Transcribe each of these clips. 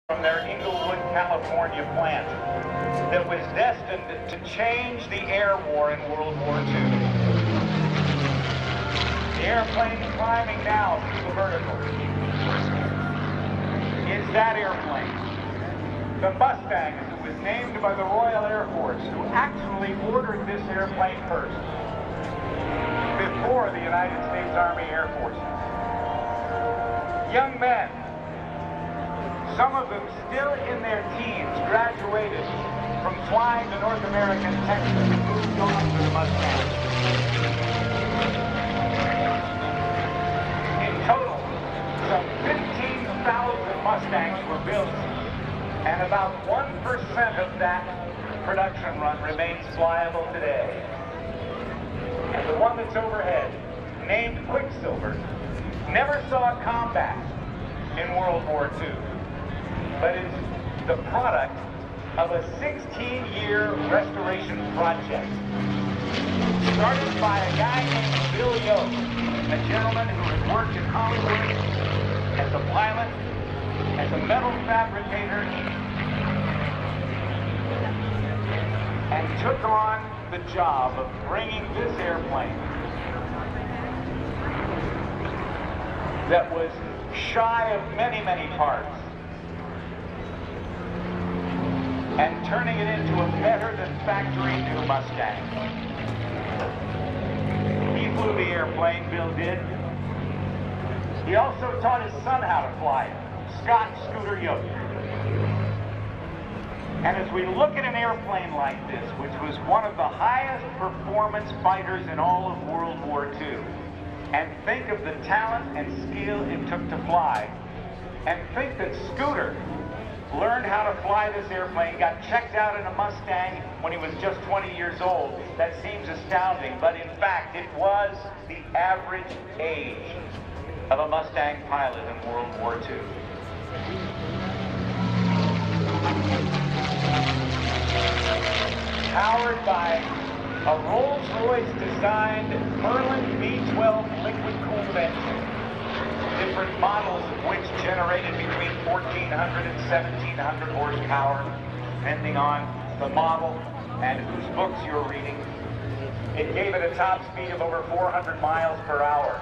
from their Inglewood, California plant that was destined to change the air war in World War II. The airplane climbing now through the vertical is that airplane. The Mustang, as it was named by the Royal Air Force, who actually ordered this airplane first, before the United States Army Air Forces. Young men, some of them still in their teens, graduated from flying to North American Texas and moved on to the Mustang. In total, some 15,000 Mustangs were built, and about 1% of that production run remains flyable today. And the one that's overhead, named Quicksilver, never saw combat in World War II. But it's the product of a 16-year restoration project started by a guy named Bill Yoak, a gentleman who had worked in Hollywood as a pilot, as a metal fabricator, and took on the job of bringing this airplane that was shy of many, many parts and turning it into a better than factory new Mustang. He flew the airplane, Bill did. He also taught his son how to fly it, Scott Scooter Yoak. And as we look at an airplane like this, which was one of the highest performance fighters in all of World War II, and think of the talent and skill it took to fly, and think that Scooter learned how to fly this airplane, got checked out in a Mustang when he was just 20 years old. That seems astounding, but in fact, it was the average age of a Mustang pilot in World War II. Powered by a Rolls-Royce designed Merlin V12 liquid-cooled engine, different models of which generated between 1,400 and 1,700 horsepower, depending on the model and whose books you're reading. It gave it a top speed of over 400 miles per hour.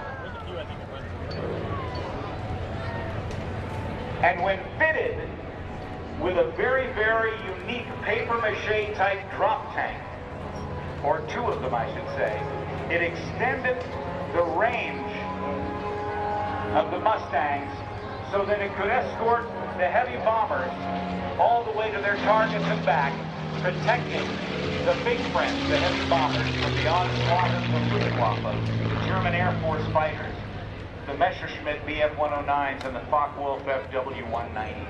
And when fitted with a very, very unique papier-mâché type drop tank, or two of them I should say, it extended the range of the Mustangs so that it could escort the heavy bombers all the way to their targets and back, protecting the big friends, the heavy bombers, from the onslaught of the Luftwaffe, the German Air Force fighters, the Messerschmitt Bf-109s and the Focke-Wulf FW-190s.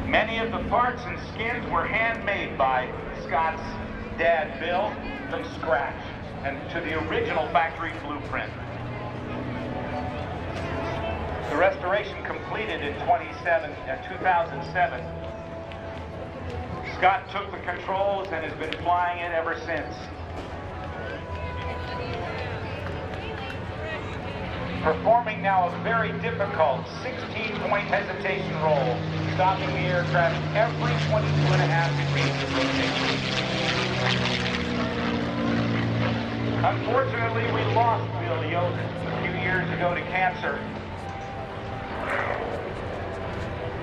Many of the parts and skins were handmade by Scott's dad, Bill, from scratch and to the original factory blueprint. The restoration completed in 2007. Scott took the controls and has been flying it ever since. Performing now a very difficult 16-point hesitation roll, stopping the aircraft every 22.5 degrees of rotation. Unfortunately, we lost Bill Yoak a few years ago to cancer.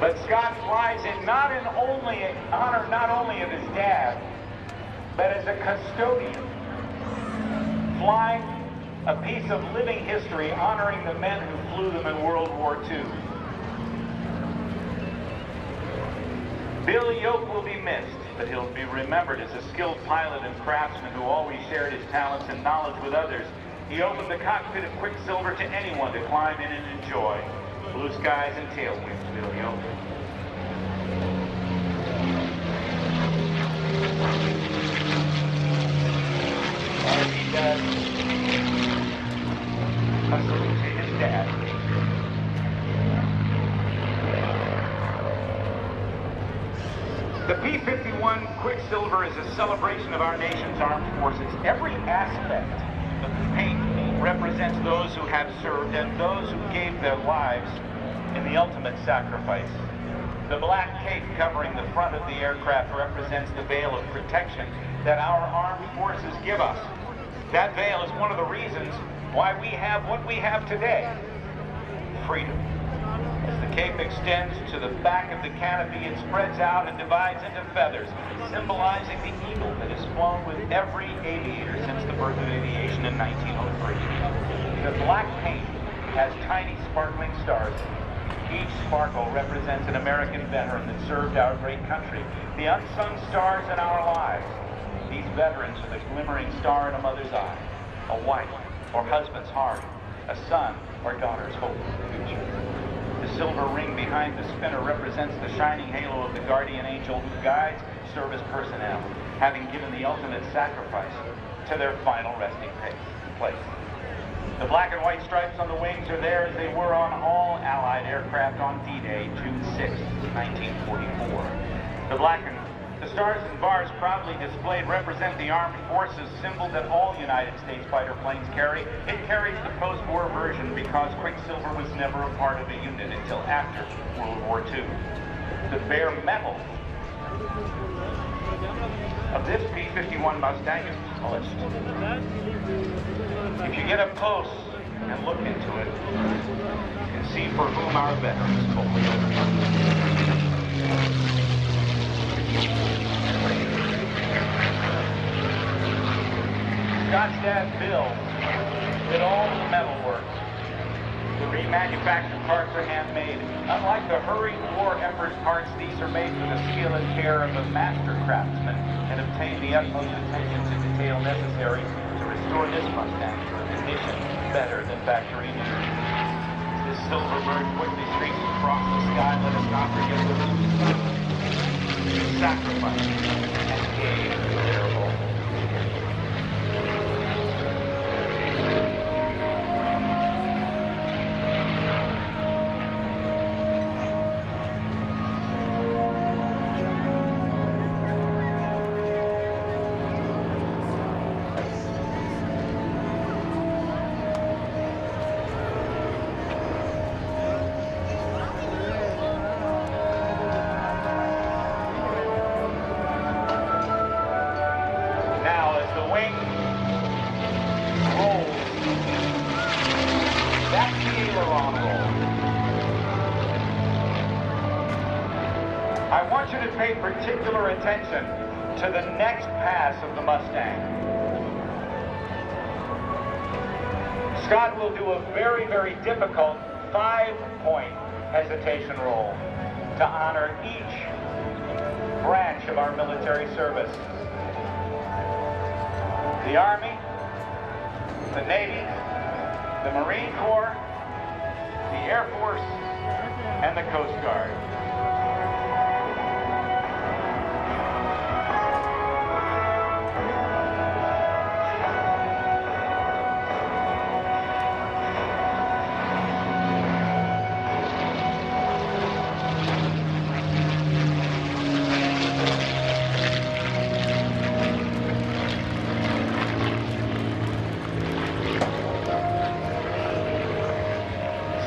But Scott flies in honor not only of his dad, but as a custodian, flying a piece of living history honoring the men who flew them in World War II. Bill Yoak will be missed, but he'll be remembered as a skilled pilot and craftsman who always shared his talents and knowledge with others. He opened the cockpit of Quicksilver to anyone to climb in and enjoy. Blue skies and tailwinds, Bill Yoak. As he does, a salute to his dad. The P-51 Quicksilver is a celebration of our nation's armed forces. Every aspect The paint represents those who have served and those who gave their lives in the ultimate sacrifice. The black cape covering the front of the aircraft represents the veil of protection that our armed forces give us. That veil is one of the reasons why we have what we have today, freedom. As the cape extends to the back of the canopy, it spreads out and divides into feathers, symbolizing the eagle that has flown with every aviator since the birth of aviation in 1903. The black paint has tiny sparkling stars. Each sparkle represents an American veteran that served our great country. The unsung stars in our lives. These veterans are the glimmering star in a mother's eye, a wife or husband's heart, a son or daughter's hope for the future. The silver ring behind the spinner represents the shining halo of the guardian angel who guides service personnel, having given the ultimate sacrifice to their final resting place. The black and white stripes on the wings are there as they were on all Allied aircraft on D-Day, June 6, 1944. The stars and bars proudly displayed represent the armed forces symbol that all United States fighter planes carry. It carries the post-war version because Quicksilver was never a part of the unit until after World War II. The bare metal of this P-51 Mustang is polished. If you get up close and look into it, you can see for whom our veterans fought. Scott's dad, Bill, did all the metal work. The remanufactured parts are handmade. Unlike the hurried war effort parts, these are made with the skill and care of a master craftsman and obtain the utmost attention to detail necessary to restore this Mustang to a condition better than factory new. This silver bird quickly streaks across the sky. Let us not forget the sacrifice and gave their all. I want you to pay particular attention to the next pass of the Mustang. Scott will do a very, very difficult 5-point hesitation roll to honor each branch of our military service. The Army, the Navy, the Marine Corps, the Air Force, and the Coast Guard.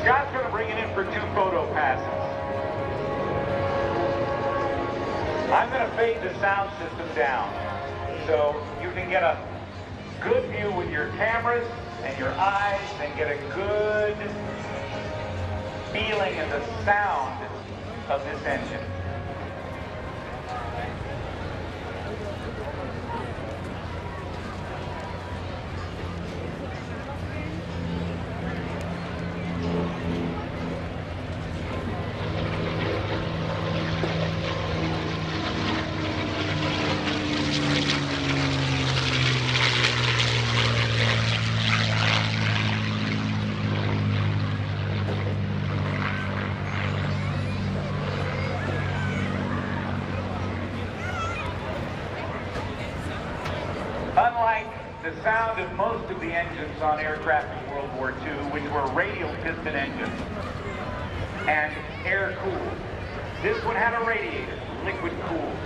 Scott's going to bring it in for 2 photo passes. I'm going to fade the sound system down so you can get a good view with your cameras and your eyes and get a good feeling of the sound of this engine. Unlike the sound of most of the engines on aircraft in World War II, which were radial piston engines and air-cooled, this one had a radiator, liquid-cooled.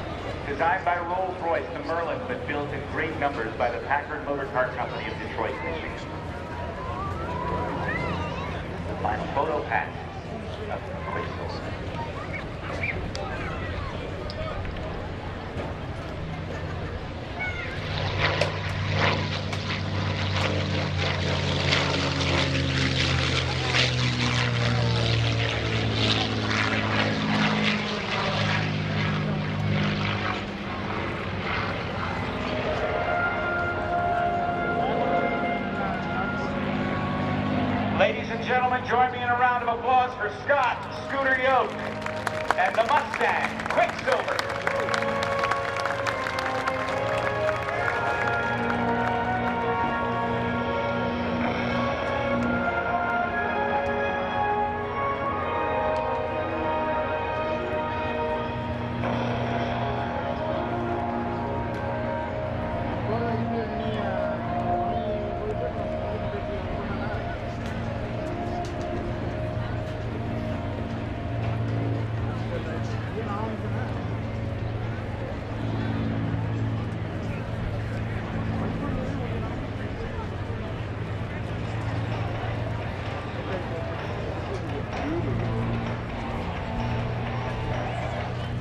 Designed by Rolls-Royce, the Merlin, but built in great numbers by the Packard Motor Car Company of Detroit, Michigan. The final photo patch of Quicksilver. Ladies and gentlemen, join me in a round of applause for Scott Scooter Yoak and the Mustang Quicksilver.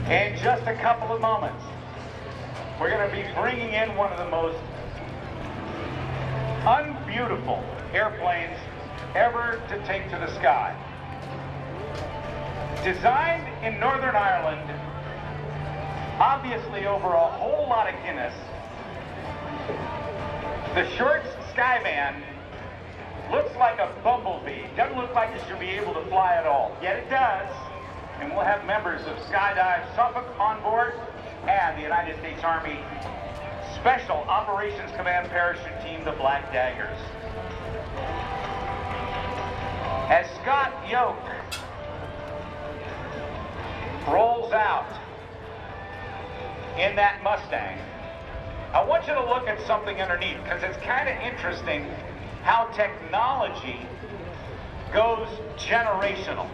In just a couple of moments, we're going to be bringing in one of the most unbeautiful airplanes ever to take to the sky. Designed in Northern Ireland, obviously over a whole lot of Guinness, the Shorts Skyvan looks like a bumblebee. Doesn't look like it should be able to fly at all, yet it does. And we'll have members of Skydive Suffolk on board and the United States Army Special Operations Command Parachute Team, the Black Daggers. As Scott Yoak rolls out in that Mustang, I want you to look at something underneath, because it's kind of interesting how technology goes generational.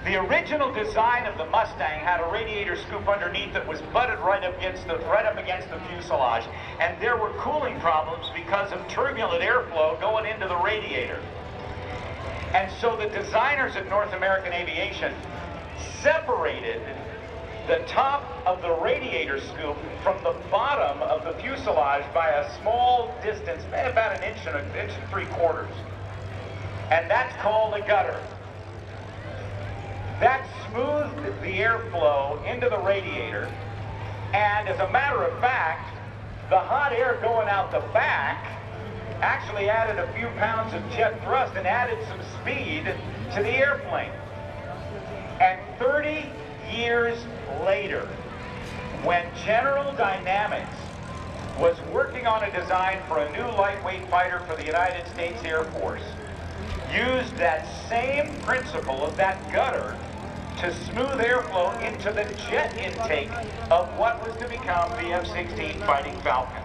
The original design of the Mustang had a radiator scoop underneath that was butted right up against the fuselage, and there were cooling problems because of turbulent airflow going into the radiator. And so the designers at North American Aviation separated the top of the radiator scoop from the bottom of the fuselage by a small distance, about an inch and 3/4. And that's called a gutter. That smoothed the airflow into the radiator, and as a matter of fact, the hot air going out the back actually added a few pounds of jet thrust and added some speed to the airplane. And 30 years later, when General Dynamics was working on a design for a new lightweight fighter for the United States Air Force, used that same principle of that gutter to smooth airflow into the jet intake of what was to become the F-16 Fighting Falcon.